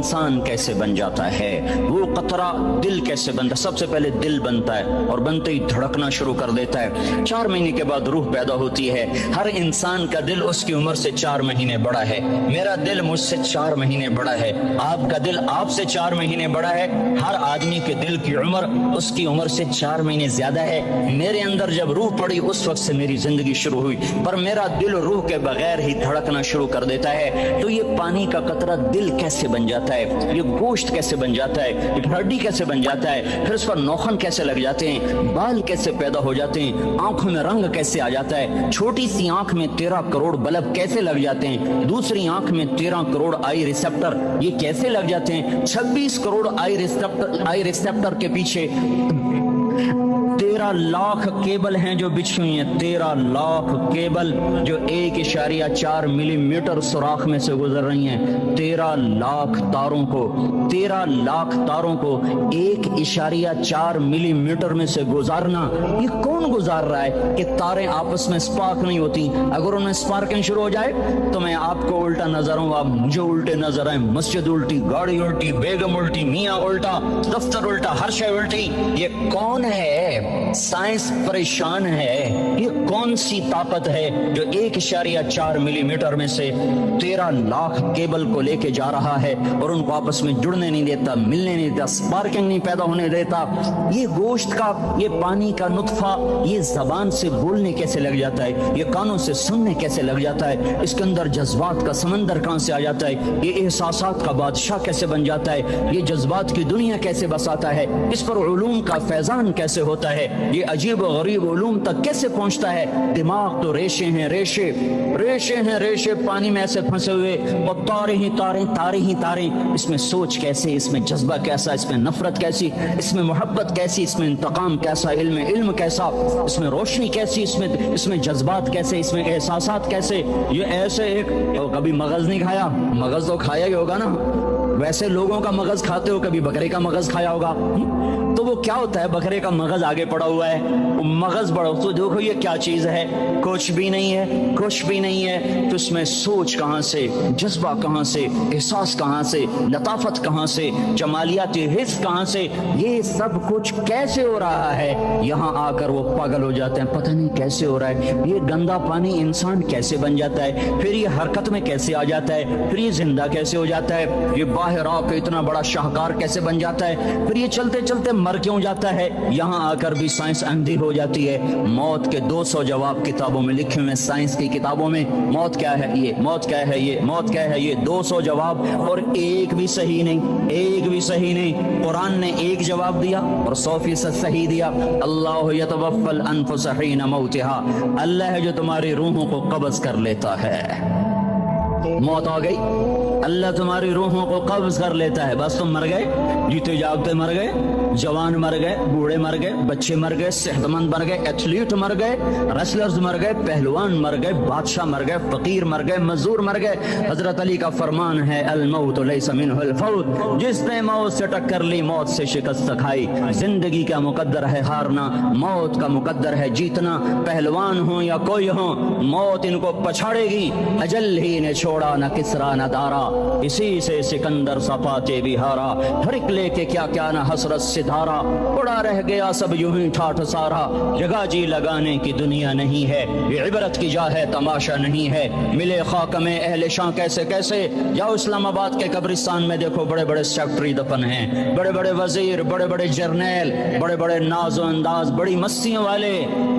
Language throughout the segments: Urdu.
انسان کیسے بن جاتا ہے، وہ قطرہ دل کیسے بنتا ہے۔ سب سے پہلے دل بنتا ہے اور بنتے ہی دھڑکنا شروع کر دیتا ہے۔ 4 مہینے کے بعد روح پیدا ہوتی ہے۔ ہر انسان کا دل اس کی عمر سے 4 مہینے بڑا ہے۔ میرا دل مجھ سے 4 مہینے بڑا ہے، آپ کا دل آپ سے 4 مہینے بڑا ہے۔ ہر آدمی کے دل کی عمر اس کی عمر سے 4 مہینے زیادہ ہے۔ میرے اندر جب روح پڑی اس وقت سے میری زندگی شروع ہوئی، پر میرا دل روح کے بغیر ہی دھڑکنا شروع کر دیتا ہے۔ تو یہ پانی کا قطرہ دل کیسے بن جاتا ہے، یہ گوشت کیسے بن جاتا ہے، یہ ہڈی کیسے بن جاتا ہے، پھر اس پر نوخن کیسے لگ جاتے ہیں، بال کیسے پیدا ہو جاتے ہیں، آنکھوں میں رنگ کیسے آ جاتا ہے، چھوٹی سی آنکھ میں 13 کروڑ بلب کیسے لگ جاتے ہیں، دوسری آنکھ میں 13 کروڑ آئی ریسپٹر یہ کیسے لگ جاتے ہیں، 26 کروڑ آئی ریسپٹر کے پیچھے 13 لاکھ کیبل ہیں جو بچھی ہوئی ہیں، 13 لاکھ کیبل جو 1.4 ملی میٹر سوراخ میں سے گزر رہی ہیں۔ 13 لاکھ تاروں کو 1.4 ملی میٹر میں سے گزارنا، یہ کون گزار رہا ہے کہ تاریں آپس میں سپارک نہیں ہوتی؟ اگر ان میں سپارکنگ شروع ہو جائے تو میں آپ کو الٹا نظر ہوں، آپ مجھے الٹے نظر آئیں، مسجد الٹی، گاڑی الٹی، بیگم الٹی، میاں الٹا، دفتر الٹا، ہر شے الٹی۔ یہ کون ہے؟ سائنس پریشان ہے۔ یہ کون سی طاقت ہے جو 1.4 ملی میٹر میں سے 13 لاکھ کیبل کو لے کے جا رہا ہے اور ان کو آپس میں جڑنے نہیں دیتا، ملنے نہیں دیتا، سپارکنگ نہیں پیدا ہونے دیتا؟ یہ گوشت کا، یہ پانی کا نطفہ، یہ زبان سے بولنے کیسے لگ جاتا ہے، یہ کانوں سے سننے کیسے لگ جاتا ہے، اس کے اندر جذبات کا سمندر کہاں سے آ جاتا ہے، یہ احساسات کا بادشاہ کیسے بن جاتا ہے، یہ جذبات کی دنیا کیسے بساتا ہے، اس پر علوم کا فیضان کیسے ہوتا ہے، یہ عجیب و غریب علوم تک کیسے پہنچتا ہے؟ دماغ تو ریشے ہیں، ریشے پانی میں ایسے پھنسے ہوئے، اور تارے ہی تاریں، اس میں سوچ کیسے، اس میں جذبہ کیسا، اس میں نفرت کیسی، اس میں محبت کیسی، اس میں انتقام کیسا، علم کیسا، اس میں روشنی کیسی، اس میں جذبات کیسے، اس میں احساسات کیسے؟ یہ ایسے ایک کبھی مغز نہیں کھایا، مغز تو کھایا ہی ہوگا نا، ویسے لوگوں کا مغز کھاتے ہو، کبھی بکرے کا مغز کھایا ہوگا، تو وہ کیا ہوتا ہے؟ بکرے کا مغز آگے پڑا ہوا ہے، وہ مغز بڑا، تو دیکھو یہ کیا چیز ہے، کچھ بھی نہیں ہے، تو اس میں سوچ کہاں سے، جذبہ کہاں سے، احساس کہاں سے، لطافت کہاں سے، جمالیاتی حس کہاں سے، یہ سب کچھ کیسے ہو رہا ہے؟ یہاں آ کر وہ پاگل ہو جاتے ہیں، پتہ نہیں کیسے ہو رہا ہے، یہ گندا پانی انسان کیسے بن جاتا ہے، پھر یہ حرکت میں کیسے آ جاتا ہے، پھر یہ زندہ کیسے ہو جاتا ہے، یہ باہر آ کے اتنا بڑا شاہکار کیسے بن جاتا ہے، پھر یہ چلتے چلتے مر کیوں جاتا ہے؟ یہاں آ کر بھی سائنس اندھی ہو جاتی ہے۔ موت کے 200 جواب کتابوں میں لکھے ہوئے، سائنس کی کتابوں میں، موت کیا ہے، یہ موت کیا ہے، یہ موت کیا ہے، یہ 200 جواب، اور ایک بھی صحیح نہیں۔ قرآن نے ایک جواب دیا اور 100% صحیح دیا۔ اللہ یتوفی الانفس حین موتها، اللہ ہے جو تمہاری روحوں کو قبض کر لیتا ہے۔ موت آ گئی، اللہ تمہاری روحوں کو قبض کر لیتا ہے، بس تم مر گئے، جیتے جاگتے مر گئے، جوان مر گئے، بوڑھے مر گئے، بچے مر گئے، صحت مند مر گئے، ایتھلیٹ مر گئے، ریسلرز مر گئے، پہلوان مر گئے، بادشاہ مر گئے، فقیر مر گئے، مزدور مر گئے۔ حضرت علی کا فرمان ہے، الموت لیس منہ الفوت، جس نے موت سے ٹکر لی، موت سے شکست کھائی۔ زندگی کا مقدر ہے ہارنا، موت کا مقدر ہے جیتنا۔ پہلوان ہوں یا کوئی ہوں، موت ان کو پچھاڑے گی۔ اجل ہی نے چھوڑا نہ کسرا نہ دارا، اسی سے سکندر صفاتے بہارا۔ ہرک لے کے کیا نہ حسرت ستارہ، پڑا رہ گیا سب یوں ہی ٹھاٹھ سارا۔ جگہ جی لگانے کی دنیا نہیں ہے، یہ عبرت کی جا ہے، تماشا نہیں ہے۔ ملے خاک میں اہل شاں کیسے کیسے، جاؤ اسلام آباد کے قبرستان میں دیکھو، بڑے بڑے سیکٹری دفن ہیں، بڑے بڑے وزیر، بڑے بڑے جرنیل، بڑے بڑے ناز و انداز، بڑی مستیوں والے،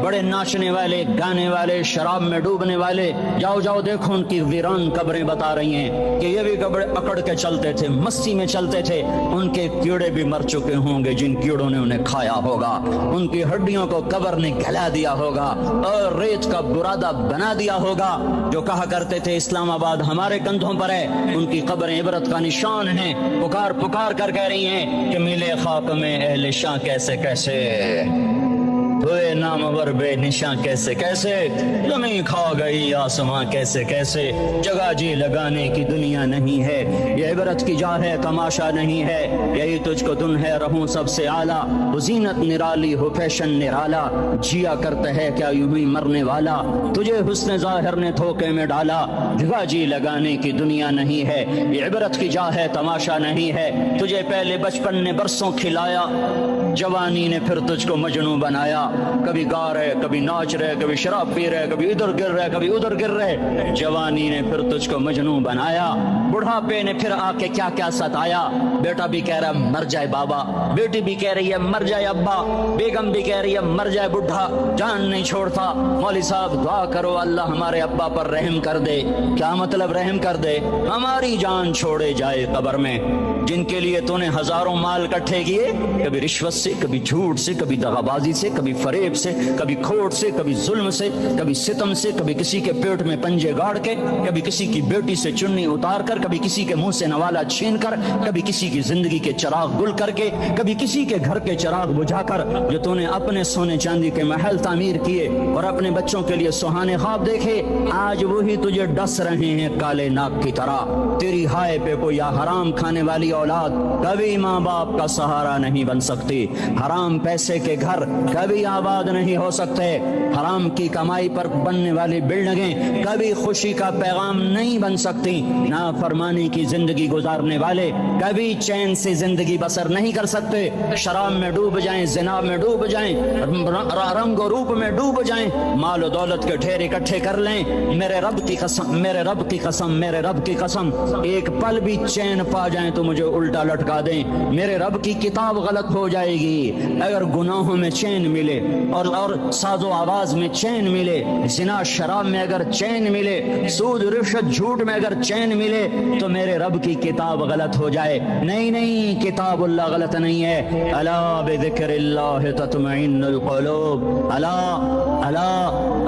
بڑے ناچنے والے، گانے والے، شراب میں ڈوبنے والے۔ جاؤ دیکھو ان کی ویران قبریں بتا رہی ہیں کہ یہ بھی اکڑ کے چلتے تھے، مستی میں چلتے تھے، ان کے کیڑے بھی مر چکے ہوں گے جن کیڑوں نے انہیں کھایا ہوگا، ان کی ہڈیوں کو قبر نے گلا دیا ہوگا اور ریت کا برادہ بنا دیا ہوگا۔ جو کہا کرتے تھے اسلام آباد ہمارے کندھوں پر ہے، ان کی قبریں عبرت کا نشان ہیں، پکار کر کہہ رہی ہیں کہ ملے خاک میں اہل شاں کیسے کیسے۔ ہوئے نامور بے نشاں کیسے کیسے، زمین کھا گئی آسماں کیسے کیسے، جگہ جی لگانے کی دنیا نہیں ہے، یہ عبرت کی جا ہے تماشا نہیں ہے، یہی تجھ کو دن ہے رہوں سب سے اعلیٰ، وہ زینت نرالی ہو فیشن نرالا، جیا کرتا ہے کیا یوں ہی مرنے والا، تجھے حسن ظاہر نے دھوکے میں ڈالا، جگہ جی لگانے کی دنیا نہیں ہے، یہ عبرت کی جا ہے تماشا نہیں ہے، تجھے پہلے بچپن نے برسوں کھلایا، جوانی نے پھر تجھ کو مجنوں بنایا، کبھی گا رہے کبھی ناچ رہے کبھی شراب پی رہے کبھی ادھر گر رہے کبھی ادھر گر رہے، جوانی نے پھر تجھ کو مجنوں بنایا، بڑھاپے نے پھر آ کے کیا کیا ستایا، بیٹا بھی کہہ رہا مر جائے بابا، بیٹی بھی کہہ رہی ہے مر جائے ابا، بیگم بھی کہہ رہی ہے مر جائے بڈھا، جان نہیں چھوڑتا، مولوی صاحب دعا کرو اللہ ہمارے ابا پر رحم کر دے، کیا مطلب رحم کر دے، ہماری جان چھوڑے جائے قبر میں، جن کے لیے تو نے ہزاروں مال کٹھے کیے، کبھی رشوت سے کبھی جھوٹ سے کبھی دغا بازی سے کبھی فریب سے کبھی کھوٹ سے کبھی ظلم سے کبھی ستم سے، کبھی کسی کے پیٹ میں پنجے گاڑ کے، کبھی کسی کی بیٹی سے چننی اتار کر، کبھی کسی کے منہ سے نوالا چھین کر، کبھی کسی کی زندگی کے چراغ گل کر کے، کبھی کسی کے گھر کے چراغ بجھا کر، جو تو نے اپنے سونے چاندی کے محل تعمیر کیے اور اپنے بچوں کے لیے سہانے خواب دیکھے، آج وہی تجھے ڈس رہے ہیں کالے ناک کی طرح، تیری ہائے پہ کوئی یا حرام کھانے والی اولاد کبھی ماں باپ کا سہارا نہیں بن سکتی، حرام پیسے کے گھر کبھی آباد نہیں ہو سکتے، حرام کی کمائی پر بننے والی بلڈنگیں کبھی خوشی کا پیغام نہیں بن سکتی، نافرمانی کی زندگی گزارنے والے کبھی چین سے زندگی بسر نہیں کر سکتے، شراب میں ڈوب جائیں، زنا میں ڈوب جائیں، رنگ و روپ میں ڈوب جائیں، مال و دولت کے ڈھیر اکٹھے کر لیں، میرے رب کی قسم میرے رب کی قسم میرے رب کی قسم، ایک پل بھی چین پا جائیں تو مجھے الٹا لٹکا دیں، میرے رب کی کتاب غلط ہو جائے گی، اگر گناہوں میں چین ملے اور ساز و آواز میں چین ملے، زنا شراب میں اگر چین ملے، سود رشوت جھوٹ میں اگر چین ملے تو میرے رب کی کتاب غلط ہو جائے، نہیں نہیں کتاب اللہ غلط نہیں ہے، الا بذکر اللہ تطمئن القلوب، الا الا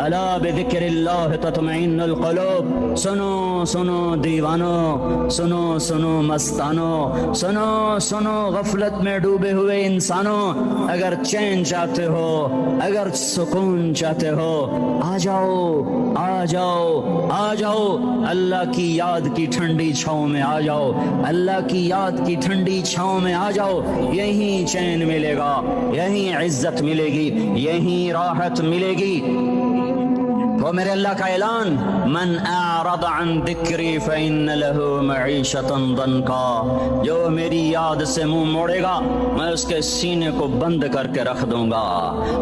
الا بذکر اللہ تطمئن القلوب، سنو سنو دیوانو، سنو سنو مستانو، سنو سنو غفلت میں ڈوبے ہوئے انسانوں، اگر چین چاہتے ہو، اگر سکون چاہتے ہو، آ جاؤ آ جاؤ آ جاؤ، اللہ کی یاد کی ٹھنڈی چھاؤں میں آ جاؤ، اللہ کی یاد کی ٹھنڈی چھاؤں میں آ جاؤ، یہیں چین ملے گا، یہیں عزت ملے گی، یہیں راحت ملے گی، وہ میرے اللہ کا اعلان، من اعرض عن ذکری فإن له معیشۃ ضنکا، جو میری یاد سے منہ موڑے گا میں اس کے سینے کو بند کر کے رکھ دوں گا،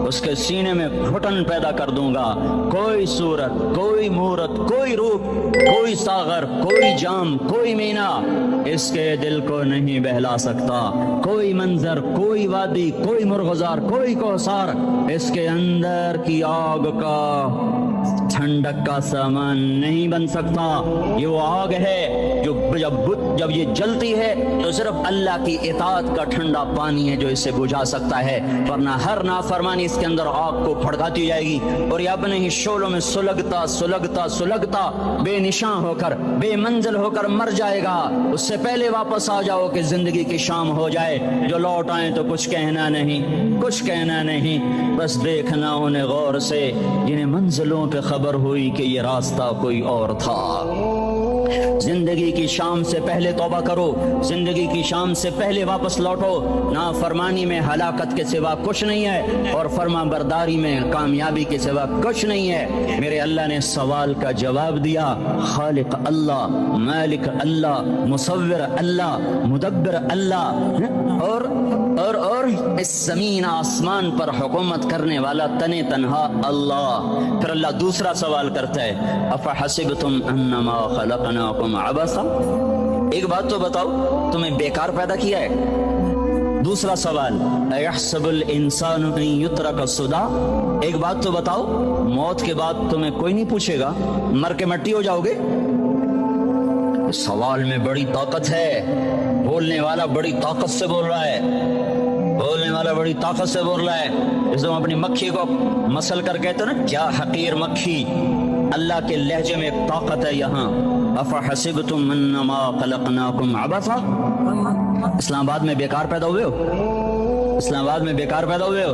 اس کے سینے میں گھٹن پیدا کر دوں گا، کوئی صورت کوئی مورت کوئی روپ کوئی ساغر کوئی جام کوئی مینا اس کے دل کو نہیں بہلا سکتا، کوئی منظر کوئی وادی کوئی مرغزار کوئی کوثر اس کے اندر کی آگ کا ٹھنڈک کا سامان نہیں بن سکتا، یہ وہ آگ ہے جو جب یہ جلتی ہے تو صرف اللہ کی اطاعت کا ٹھنڈا پانی ہے جو اسے بجھا سکتا ہے، ورنہ ہر نافرمانی اس کے اندر آگ کو پھڑکاتی جائے گی اور یہ اپنے ہی شعلوں میں سلگتا سلگتا سلگتا بے نشان ہو کر بے منزل ہو کر مر جائے گا، اس سے پہلے واپس آ جاؤ کہ زندگی کی شام ہو جائے، جو لوٹ آئیں تو کچھ کہنا نہیں کچھ کہنا نہیں، بس دیکھنا انہیں غور سے جنہیں منزلوں پہ خبر ہوئی کہ یہ راستہ کوئی اور تھا، زندگی کی شام سے پہلے توبہ کرو، زندگی کی شام سے پہلے واپس لوٹو، نافرمانی میں ہلاکت کے سوا کچھ نہیں ہے اور فرما برداری میں کامیابی کے سوا کچھ نہیں ہے، میرے اللہ نے سوال کا جواب دیا، خالق اللہ، مالک اللہ، مصور اللہ، مدبر اللہ، اور اس زمین آسمان پر حکومت کرنے والا تنے تنہا اللہ، پھر اللہ دوسرا سوال کرتا ہے، افحسبتم انما خلقناکم عبثا، ایک بات تو بتاؤ تمہیں بیکار پیدا کیا ہے، دوسرا سوال ایحسب الانسان ان یترک سدی، ایک بات تو بتاؤ موت کے بعد تمہیں کوئی نہیں پوچھے گا، مر کے مٹی ہو جاؤ گے، سوال میں بڑی طاقت ہے، بولنے والا بڑی طاقت سے بول رہا ہے، بولنے والا بڑی طاقت سے بول رہا ہے، جیسے ہم اپنی مکھی کو مسل کر کہتے ہیں نا کیا حقیر مکھی، اللہ کے لہجے میں ایک طاقت ہے یہاں، افحسبتم انما خلقناکم عبثا، اسلام آباد میں بیکار پیدا ہوئے ہو، اسلام آباد میں بیکار پیدا ہوئے ہو،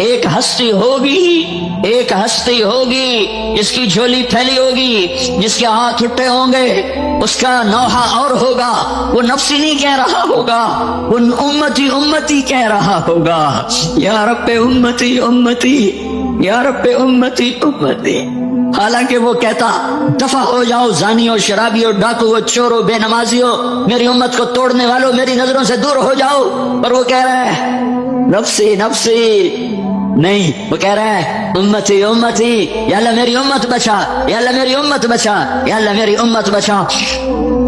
ایک ہستی ہوگی جس کی جھولی پھیلی ہوگی، جس کے ہاتھ اٹھے ہوں گے، اس کا نوحہ اور ہوگا، وہ نفسی نہیں کہہ رہا ہوگا، وہ امتی امتی کہہ رہا ہوگا، یا رب امتی امتی، یا رب امتی امتی۔ حالانکہ وہ کہتا دفع ہو جاؤ زانیوں، شرابیوں، ڈاکوؤں، چوروں، بے نمازیوں، میری امت کو توڑنے والوں، میری نظروں سے دور ہو جاؤ، پر وہ کہہ رہا ہے نفسی نفسی نہیں، وہ کہہ رہا ہے امتی امتی، یا اللہ میری امت بچا، یا اللہ میری امت بچا، یا اللہ میری امت بچا۔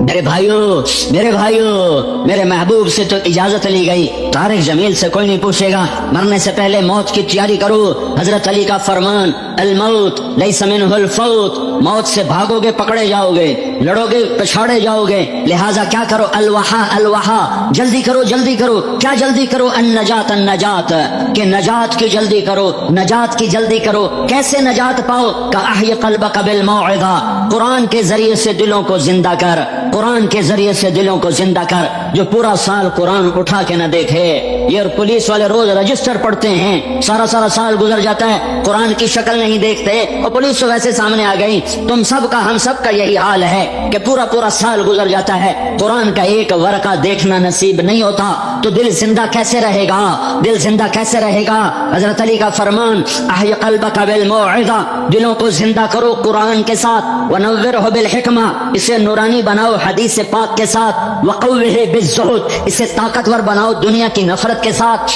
میرے بھائیوں، میرے محبوب سے تو اجازت لی گئی، طارق جمیل سے کوئی نہیں پوچھے گا، مرنے سے پہلے موت کی تیاری کرو۔ حضرت علی کا فرمان، الموت لیس منہ الفوت، موت سے بھاگو گے پکڑے جاؤ گے، لڑو گے پچھاڑے جاؤ گے، لہٰذا کیا کرو، الوحا، جلدی کرو جلدی کرو۔ کیا جلدی کرو؟ النجات، کہ نجات کی جلدی کرو، نجات کی جلدی کرو۔ کیسے نجات پاؤ؟ کاحی قلبک بالموعظہ، قرآن کے ذریعے سے دلوں کو زندہ کر، قرآن کے ذریعے سے دلوں کو زندہ کر۔ جو پورا سال قرآن اٹھا کے نہ دیکھے، یہ پولیس والے روز رجسٹر پڑھتے ہیں، سارا سال گزر جاتا ہے، قرآن کی شکل نہیں دیکھتے، اور پولیس تو ویسے سامنے آ گئی۔ تم سب کا، ہم سب کا یہی حال ہے کہ پورا سال گزر جاتا ہے، قرآن کا ایک ورقہ دیکھنا نصیب نہیں ہوتا، تو دل زندہ کیسے رہے گا؟ دل زندہ کیسے رہے گا؟ حضرت علی کا فرمان، احی قلبک بالموعظہ، دلوں کو زندہ کرو قرآن کے ساتھ، ونورہ بالحکمہ، اسے نورانی بناؤ حدیث پاک کے ساتھ، وقوہ بالزہد، اسے طاقتور بناؤ دنیا کی نفرت کے ساتھ،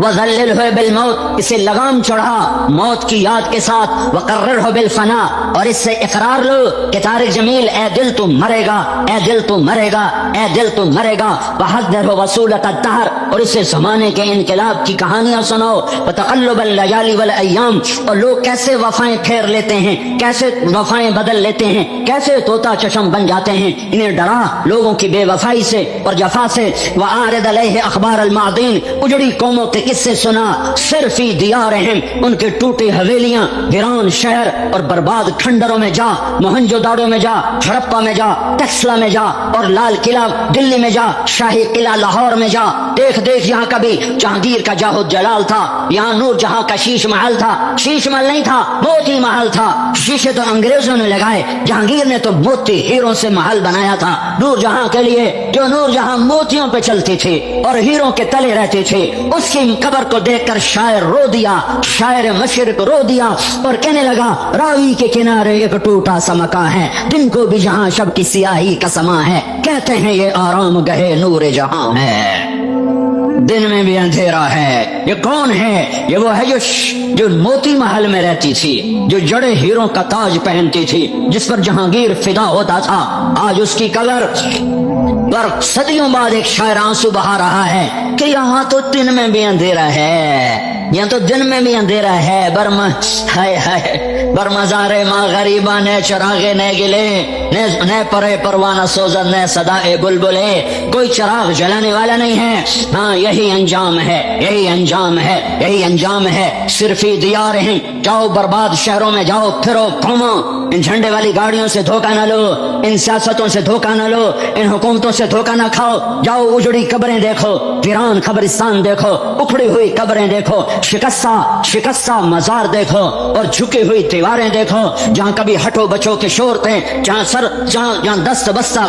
وذللہ بالموت، اسے لگام چڑھا موت کی یاد کے ساتھ، وقررہ بالفنا، اور اس سے اقرار لو کہ طارق جمیل اے دل تو مرے گا، اے دل تو مرے گا، اے دل تو مرے گا، وحذر وصولۃ الدہر، اور اسے زمانے کے انقلاب کی کہانیاں سناؤ، وتقلب اللیالی والایام، اور لوگ کیسے وفائیں پھیر لیتے ہیں، کیسے وفائیں بدل لیتے ہیں، کیسے طوطا چشم بن جاتے ہیں، انہیں ڈرا لوگوں کی بے وفائی سے اور جفا سے۔ وَأَعْرِضْ عَلَيْهِ أَخْبَارَ الْمَاضِينَ، اجڑی قوموں کے قصے سنا، صرفی دیارہم، ان کے ٹوٹی حویلیاں، ویران شہر اور برباد کھنڈروں میں جا، موہنجو داڑو میں جا، ہڑپا میں جا، ٹیکسلا میں جا، اور لال قلعہ دلی میں جا، شاہی قلعہ لاہور میں جا، دیکھ یہاں کبھی جہانگیر کا جاہ جلال تھا، یہاں نور جہاں کا شیش محل تھا، شیش محل نہیں تھا، موتی محل تھا، شیشے تو انگریزوں نے لگائے، جہانگیر نے تو موتی ہیروں سے محل بنایا تھا نور جہاں کے لیے، جو نور جہاں موتیوں پہ چلتی تھی اور ہیروں کے تلے رہتی تھی۔ اس کی قبر کو دیکھ کر شاعر رو دیا، شاعر مشرق رو دیا اور کہنے لگا، راوی کے کنارے ایک ٹوٹا سا مکاں ہے، دن کو بھی جہاں شب کی سیاہی کا سماں ہے، کہتے ہیں یہ آرام گہے نور جہاں ہے، دن میں بھی اندھیرا ہے۔ یہ کون ہے؟ یہ وہ ہے جو موتی محل میں رہتی تھی، جو جڑے ہیروں کا تاج پہنتی تھی، جس پر جہانگیر فدا ہوتا تھا۔ آج اس کی قبر پر صدیوں بعد ایک شاعر آنسو بہا رہا ہے کہ یہاں تو دن میں بھی اندھیرا ہے، یہاں تو دن میں بھی اندھیرا ہے، برمزار ماں غریباں نے چراغے نہ گلے، نہ پرے پروانہ سوزن نہ صدائے بلبلے، کوئی چراغ جلانے والا نہیں ہے۔ ہاں یہی انجام ہے، یہی انجام ہے، یہی انجام ہے۔ صرفی دیار ہیں، جاؤ برباد شہروں میں جاؤ، پھرو گھومو، ان جھنڈے والی گاڑیوں سے دھوکہ نہ لو، ان سیاستوں سے دھوکہ نہ لو، ان حکومتوں سے دھوکہ نہ کھاؤ، جاؤ اجڑی قبریں دیکھو، ویران قبرستان دیکھو، اکھڑی ہوئی قبریں دیکھو، شکستہ مزار دیکھو، اور جھکی ہوئی دیواریں دیکھو، جہاں کبھی ہٹو بچوں کے شور تھے، جہاں دست بستہ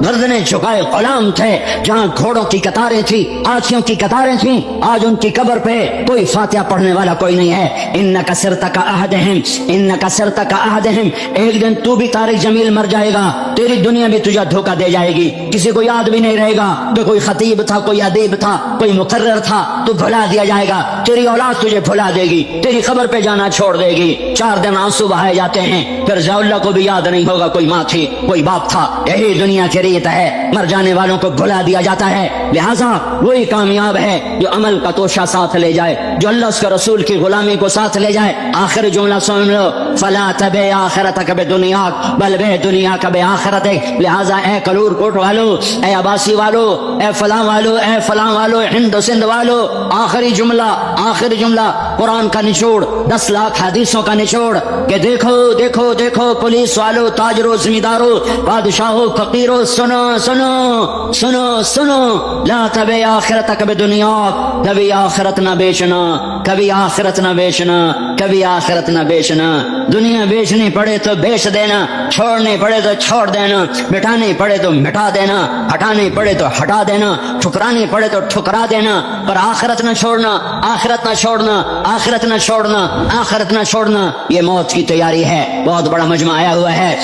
گردنیں جھکائے غلام تھے، جہاں گھوڑوں کی قطاریں تھی، ہاتھیوں کی قطاریں تھیں، آج ان کی قبر پہ کوئی فاتحہ پڑھنے والا کوئی نہیں ہے۔ انک صرت کعہدہم، انک صرت کعہدہم، ایک دن تو بھی طارق جمیل مر جائے گا، تیری دنیا بھی تجھے دھوکہ دے جائے گی، کسی کو یاد بھی نہیں رہے گا کہ کوئی خطیب تھا، کوئی ادیب تھا، کوئی مقرر تھا، تو بھلا دیا جائے گا، تیری اولاد تجھے بھلا دے گی، تیری قبر پہ جانا چھوڑ دے گی، 4 دن آنسو بہائے جاتے ہیں، پھر ضیاء اللہ کو بھی یاد نہیں ہوگا کوئی ماں تھی، کوئی باپ تھا۔ یہی دنیا کی ریت ہے، مر جانے والوں کو بھلا دیا جاتا ہے۔ لہٰذا وہی کامیاب ہے جو عمل کا توشہ ساتھ لے جائے، جو اللہ اس کے رسول کی غلام غلامی کو ساتھ لے جائے. آخر جملہ سن لو, فلا تبع آخرتک بدنیاک بل بع دنیاک بآخرتک. لہذا اے کلور کوٹ والو, اے عباسی والو, اے فلاں والو, اے فلاں والو, ہند و سندھ والو, آخری جملہ قرآن کا نچوڑ, 10 لاکھ حدیثوں کا نچوڑ, کہ دیکھو دیکھو دیکھو پولیس والو, تاجرو, زمیندارو, بادشاہو, فقیرو, سنو سنو سنو سنو, لا تبع آخرتک بدنیاک, کبھی آخرت نہ بیچنا, کبھی آخرت نہ بیچنا, کبھی آخرت نہ بیچنا. دنیا بیچنی پڑے تو بیچ دینا, چھوڑنی پڑے تو چھوڑ دینا, مٹانی پڑے تو مٹا دینا, ہٹانی پڑے تو ہٹا دینا, ٹھکرانی پڑے تو ٹھکرا دینا, پر آخرت نہ چھوڑنا, آخرت نہ چھوڑنا, آخرت نہ چھوڑنا, آخرت نہ چھوڑنا. یہ موت کی تیاری ہے, بہت بڑا مجمع آیا ہوا ہے.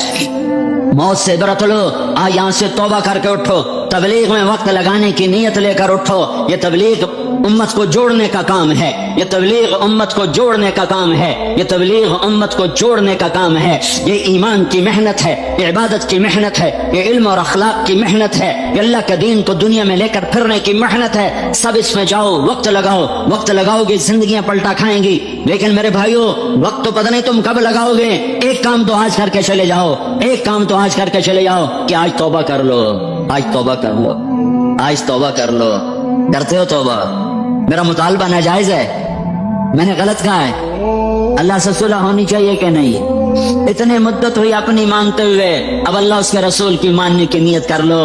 موت سے عبرت لو, آج یہاں سے توبہ کر کے اٹھو, تبلیغ میں وقت لگانے کی نیت لے کر اٹھو. یہ تبلیغ امت کو جوڑنے کا کام ہے, یہ تبلیغ امت کو جوڑنے کا کام ہے, یہ تبلیغ امت کو جوڑنے کا کام ہے. یہ ایمان کی محنت ہے, یہ عبادت کی محنت ہے, یہ علم اور اخلاق کی محنت ہے, یہ اللہ کے دین کو دنیا میں لے کر پھرنے کی محنت ہے. سب اس میں جاؤ, وقت لگاؤ, وقت لگاؤ گے زندگیاں پلٹا کھائیں گی. لیکن میرے بھائیو, وقت تو پتہ نہیں تم کب لگاؤ گے. ایک کام تو آج کر کے چلے جاؤ, ایک کام تو آج کر کے چلے جاؤ, کہ آج توبہ کر لو, آج توبہ کر لو, آج توبہ کر لو. کرتے ہو توبہ؟ میرا مطالبہ ناجائز ہے, میں نے غلط کہا ہے؟ اللہ سے صلح ہونی چاہیے کہ نہیں؟ اتنے مدت ہوئی اپنی مانتے ہوئے, اب اللہ اس کے رسول کی ماننے کی نیت کر لو.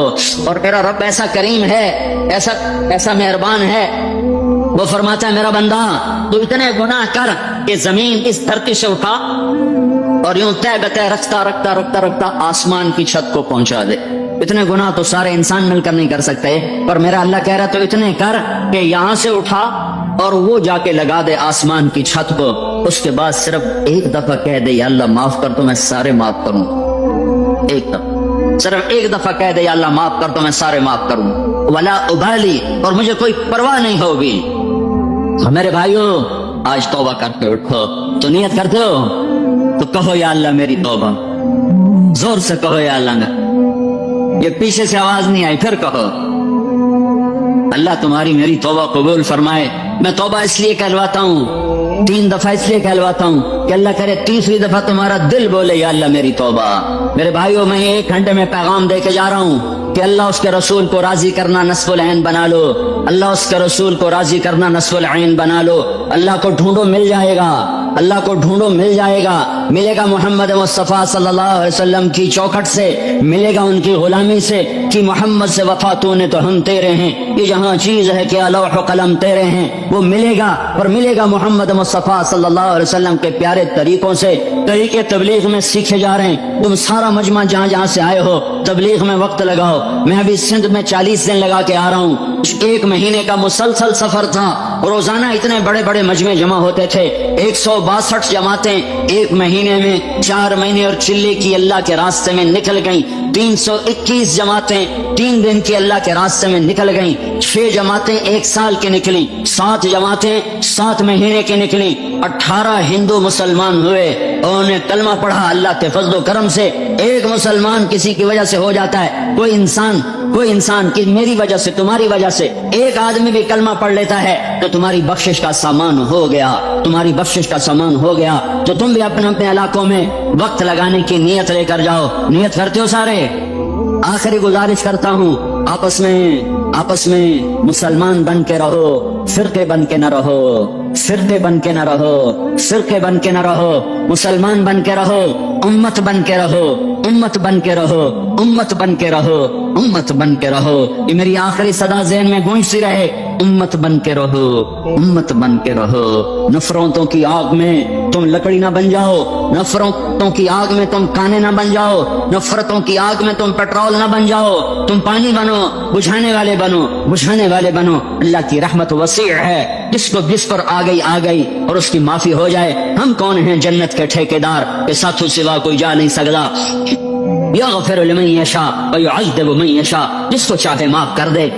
اور میرا رب ایسا کریم ہے, ایسا مہربان ہے, وہ فرماتا ہے میرا بندہ تو اتنے گناہ کر کہ زمین اس دھرتی سے اٹھا اور یوں طے بتے رکھتا رکھتا رکھتا رکھتا آسمان کی چھت کو پہنچا دے. اتنے گناہ تو سارے انسان مل کر نہیں کر سکتے, پر میرا اللہ کہہ رہا تو اتنے کر کہ یہاں سے اٹھا اور وہ جا کے لگا دے آسمان کی چھت کو. اس کے بعد صرف ایک دفعہ کہہ دے یا اللہ معاف کر تو میں سارے معاف کروں. ایک دفعہ, صرف ایک دفعہ کہہ دے یا اللہ معاف کر تو میں سارے معاف کروں. ولا ابالی, اور مجھے کوئی پرواہ نہیں ہوگی. میرے بھائیو, آج توبہ کر کے اٹھو. تو نیت کرتے ہو تو کہو یا اللہ میری توبہ, زور سے کہو یا اللہ. یہ پیچھے سے آواز نہیں آئی, پھر کہو اللہ تمہاری میری توبہ قبول فرمائے. میں توبہ اس لیے کہلواتا ہوں, 3 دفعہ اس لیے کہلواتا ہوں کہ اللہ کرے تیسری دفعہ تمہارا دل بولے یا اللہ میری توبہ. میرے بھائیوں, میں 1 گھنٹے میں پیغام دے کے جا رہا ہوں کہ اللہ اس کے رسول کو راضی کرنا نصف العین بنا لو, اللہ اس کے رسول کو راضی کرنا نصف العین بنا لو. اللہ کو ڈھونڈو مل جائے گا, اللہ کو ڈھونڈو مل جائے گا. ملے گا محمد مصطفیٰ صلی اللہ علیہ وسلم کی چوکھٹ سے, ملے گا ان کی غلامی سے کہ محمد سے وفا تو نے تو ہم تیرے ہیں. یہ جہاں چیز ہے کہ لوح و قلم تیرے ہیں, وہ ملے گا. اور ملے گا محمد مصطفیٰ صلی اللہ علیہ وسلم کے پیارے طریقوں سے. طریقے تبلیغ میں سیکھے جا رہے ہیں. تم سارا مجمع جہاں جہاں سے آئے ہو تبلیغ میں وقت لگاؤ. میں ابھی سندھ میں 40 دن لگا کے آ رہا ہوں. 1 مہینے کا مسلسل سفر تھا. روزانہ اتنے بڑے بڑے مجمع جمع ہوتے تھے. 162 جماعتیں 1 مہینے میں 4 مہینے اور چلے کی اللہ کے راستے میں نکل گئیں. 321 جماعتیں 3 دن کی اللہ کے راستے میں نکل گئیں. 6 جماعتیں 1 سال کی نکلیں. 7 جماعتیں 7 مہینے کی نکلیں. 18 ہندو مسلمان ہوئے, انہوں نے کلمہ پڑھا. اللہ کے فضل و کرم سے ایک مسلمان کسی کی وجہ سے ہو جاتا ہے. کوئی انسان کی میری وجہ سے, تمہاری وجہ سے ایک آدمی بھی کلمہ پڑھ لیتا ہے تو تمہاری بخشش کا سامان ہو گیا, تمہاری بخشش کا سامان ہو گیا. تو تم بھی اپنے اپنے علاقوں میں وقت لگانے کی نیت لے کر جاؤ. نیت کرتے ہو سارے؟ آخری گزارش کرتا ہوں, آپس میں مسلمان بن کے رہو, فرقے بن کے نہ رہو, فرقے بن کے نہ رہو, فرقے بن کے نہ رہو. مسلمان بن کے رہو, امت بن کے رہو, امت بن کے رہو, امت بن کے رہو, امت بن کے رہو. یہ میری آخری صدا ذہن میں گونجتی رہے, امت بن کے رہو, امت بن کے رہو. نفرتوں کی آگ میں تم لکڑی نہ بن جاؤ, نفرتوں کی آگ میں تم کانے نہ بن جاؤ, نفرتوں کی آگ میں تم پیٹرول نہ بن جاؤ. تم پانی بنو, بجھانے والے بنو, بجھانے والے بنو. اللہ کی رحمت وسیع ہے, جس پر آ گئی اور اس کی معافی ہو جائے. ہم کون ہیں جنت کے ٹھیکیدار کے ساتھ سوا کوئی جا نہیں سکتا. یغفر لمن یشاء ویعذب من یشاء, جس کو چاہے معاف کر دے.